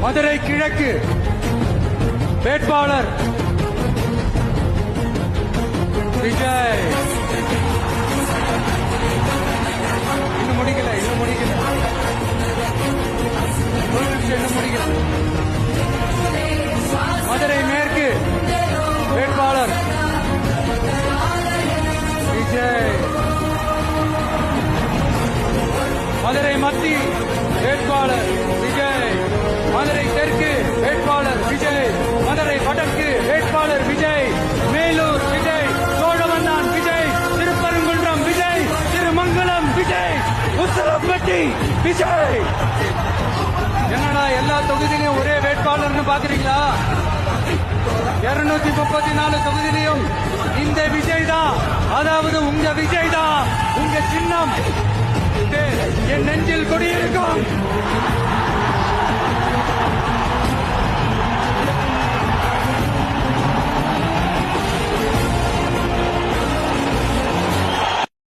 மதுரை கிழக்கு வேட்பாளர் விஜய். இன்னும் முடிக்கல மதுரை மேற்கு வேட்பாளர் விஜய். மதுரை மத்திய வேட்பாளர் விஜய். மதுரை தெற்கு வேட்பாளர் விஜய். மதுரை வடக்கு வேட்பாளர் விஜய். மேலூர் விஜய். சோழவந்தான் விஜய். திருப்பரங்குன்றம் விஜய். திருமங்கலம் விஜய். உத்தரப்பட்டி விஜய். என்னடா எல்லா தொகுதியிலும் ஒரே வேட்பாளர்னு பாக்குறீங்களா? 234 தொகுதியிலும் இந்த விஜய் தான், அதாவது உங்க விஜய் தான். உங்க சின்னம் என் நெஞ்சில் கொடியிருக்கும்.